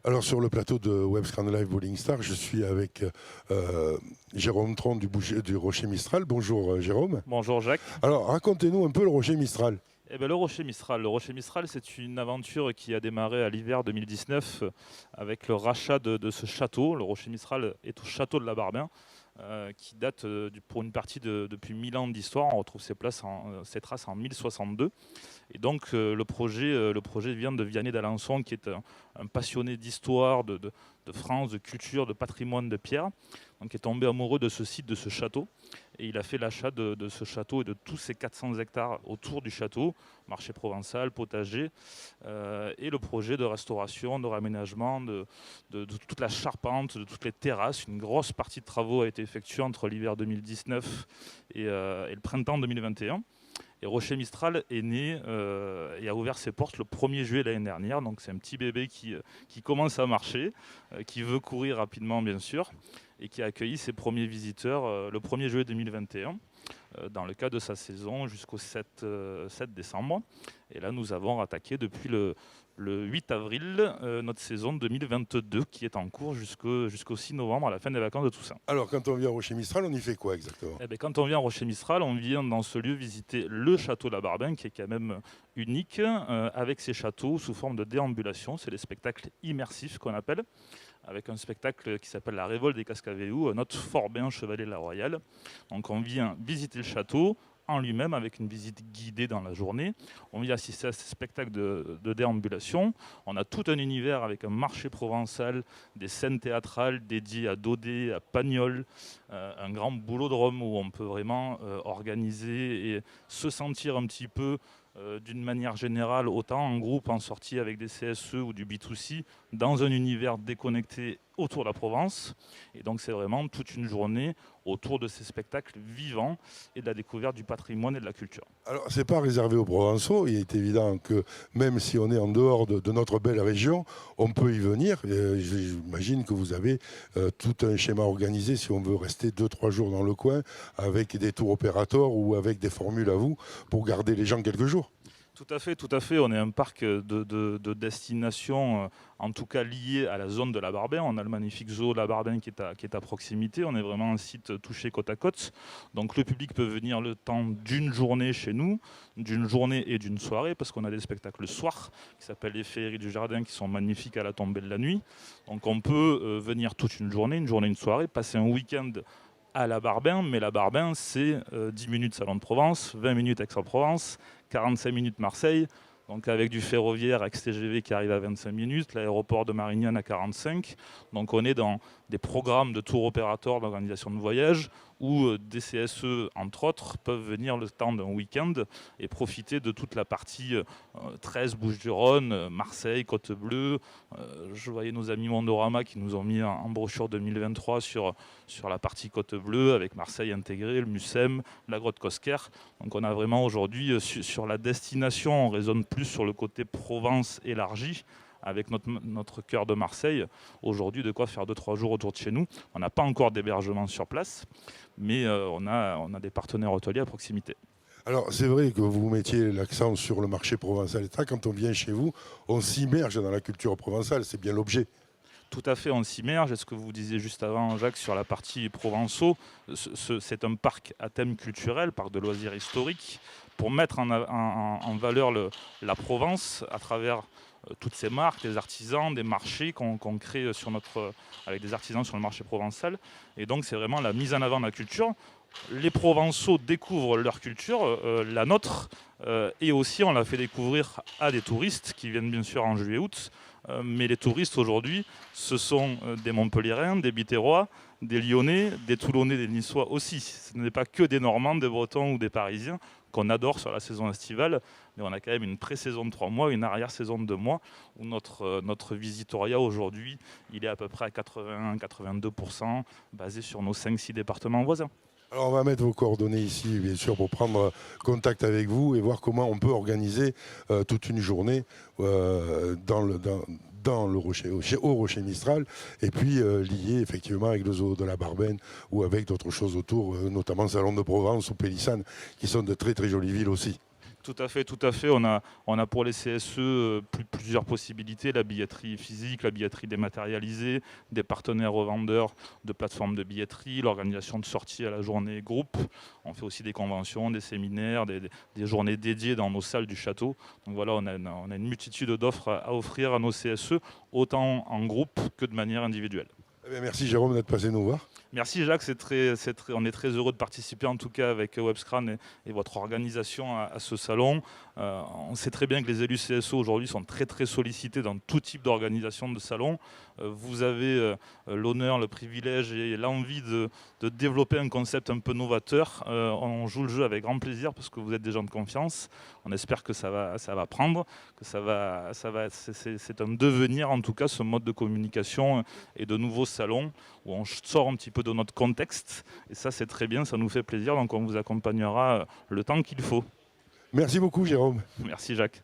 Alors sur le plateau de Webscan Live Bowling Star, je suis avec Jérôme Tron du Rocher Mistral. Bonjour Jérôme. Bonjour Jacques. Alors racontez-nous un peu le Rocher Mistral. Le Rocher Mistral, c'est une aventure qui a démarré à l'hiver 2019 avec le rachat de ce château. Le Rocher Mistral est au château de la Barbin, qui date pour une partie depuis 1000 ans d'histoire. On retrouve ses traces en 1062. Et donc le projet vient de Vianney d'Alençon, qui est un passionné d'histoire, de France, de culture, de patrimoine de pierre, donc qui est tombé amoureux de ce site, de ce château. Et il a fait l'achat de ce château et de tous ces 400 hectares autour du château, marché provençal, potager, et le projet de restauration, de réaménagement, de toute la charpente, de toutes les terrasses. Une grosse partie de travaux a été effectuée entre l'hiver 2019 et le printemps 2021. Et Rocher Mistral est né et a ouvert ses portes le 1er juillet l'année dernière. Donc c'est un petit bébé qui commence à marcher, qui veut courir rapidement bien sûr, et qui a accueilli ses premiers visiteurs le 1er juillet 2021 dans le cadre de sa saison jusqu'au 7 décembre. Et là nous avons attaqué depuis le 8 avril notre saison 2022 qui est en cours jusqu'au 6 novembre à la fin des vacances de Toussaint. Alors quand on vient au Rocher Mistral, on y fait quoi exactement? Quand on vient à Rocher Mistral, on vient dans ce lieu visiter le château de la Barbin qui est quand même unique avec ses châteaux sous forme de déambulation. C'est des spectacles immersifs qu'on appelle, avec un spectacle qui s'appelle La Révolte des Cascavéous, notre Forbin, chevalier de la Royale. Donc on vient visiter le château en lui-même avec une visite guidée dans la journée. On vient assister à ces spectacles de déambulation. On a tout un univers avec un marché provençal, des scènes théâtrales dédiées à Daudet, à Pagnol, un grand boulodrome où on peut vraiment organiser et se sentir un petit peu d'une manière générale, autant en groupe, en sortie avec des CSE ou du B2C, dans un univers déconnecté autour de la Provence. Et donc c'est vraiment toute une journée autour de ces spectacles vivants et de la découverte du patrimoine et de la culture. Alors c'est pas réservé aux Provençaux, il est évident que même si on est en dehors de notre belle région, on peut y venir. J'imagine que vous avez tout un schéma organisé si on veut rester 2-3 jours dans le coin avec des tours opérateurs ou avec des formules à vous pour garder les gens quelques jours. Tout à fait. On est un parc de destination, en tout cas lié à la zone de la Barbin. On a le magnifique zoo de la Barbin qui est à proximité. On est vraiment un site touché côte à côte. Donc le public peut venir le temps d'une journée chez nous, d'une journée et d'une soirée, parce qu'on a des spectacles le soir qui s'appellent les féeries du jardin, qui sont magnifiques à la tombée de la nuit. Donc on peut venir toute une journée, une soirée, passer un week-end à la Barbin, mais la Barbin, c'est 10 minutes Salon de Provence, 20 minutes Aix-en-Provence, 45 minutes Marseille, donc avec du ferroviaire ex-TGV qui arrive à 25 minutes, l'aéroport de Marignane à 45. Donc on est dans des programmes de tour opérateurs d'organisation de voyage où des CSE, entre autres, peuvent venir le temps d'un week-end et profiter de toute la partie 13 Bouches-du-Rhône, Marseille, Côte-Bleue. Je voyais nos amis Mondorama qui nous ont mis en brochure 2023 sur la partie Côte-Bleue avec Marseille intégré, le Mucem, la grotte Cosquer. Donc on a vraiment aujourd'hui sur la destination, on raisonne plus sur le côté Provence élargi avec notre cœur de Marseille. Aujourd'hui, de quoi faire 2-3 jours autour de chez nous. On n'a pas encore d'hébergement sur place, mais on a des partenaires hôteliers à proximité. Alors c'est vrai que vous mettiez l'accent sur le marché provençal. Quand on vient chez vous, on s'immerge dans la culture provençale, c'est bien l'objet. Tout à fait, on s'immerge. Et ce que vous disiez juste avant, Jacques, sur la partie Provençaux, c'est un parc à thème culturel, parc de loisirs historiques, pour mettre en valeur la Provence à travers toutes ces marques, des artisans, des marchés qu'on crée avec des artisans sur le marché provençal. Et donc c'est vraiment la mise en avant de la culture. Les Provençaux découvrent leur culture, la nôtre, et aussi on l'a fait découvrir à des touristes qui viennent bien sûr en juillet-août. Mais les touristes aujourd'hui, ce sont des Montpelliérains, des Biterrois, des Lyonnais, des Toulonnais, des Niçois aussi. Ce n'est pas que des Normands, des Bretons ou des Parisiens qu'on adore sur la saison estivale, mais on a quand même une pré-saison de 3 mois, une arrière-saison de 2 mois, où notre visitoria aujourd'hui, il est à peu près à 80-82%, basé sur nos 5-6 départements voisins. Alors on va mettre vos coordonnées ici, bien sûr, pour prendre contact avec vous et voir comment on peut organiser toute une journée dans le Rocher, au Rocher Mistral, et puis lié effectivement avec le zoo de la Barbenne ou avec d'autres choses autour, notamment Salon de Provence ou Pélissane, qui sont de très très jolies villes aussi. Tout à fait, tout à fait. On a pour les CSE plusieurs possibilités, la billetterie physique, la billetterie dématérialisée, des partenaires revendeurs de plateformes de billetterie, l'organisation de sorties à la journée groupe. On fait aussi des conventions, des séminaires, des journées dédiées dans nos salles du château. Donc voilà, on a une multitude d'offres à offrir à nos CSE, autant en groupe que de manière individuelle. Eh bien, merci Jérôme d'être passé nous voir. Merci Jacques, on est très heureux de participer en tout cas avec Webscran et votre organisation à ce salon. On sait très bien que les élus CSO aujourd'hui sont très très sollicités dans tout type d'organisation de salon. Vous avez l'honneur, le privilège et l'envie de développer un concept un peu novateur. On joue le jeu avec grand plaisir parce que vous êtes des gens de confiance. On espère que ça va prendre, que c'est un devenir en tout cas ce mode de communication et de nouveaux salons où on sort un petit peu de notre contexte. Et ça, c'est très bien, ça nous fait plaisir. Donc, on vous accompagnera le temps qu'il faut. Merci beaucoup, Jérôme. Merci, Jacques.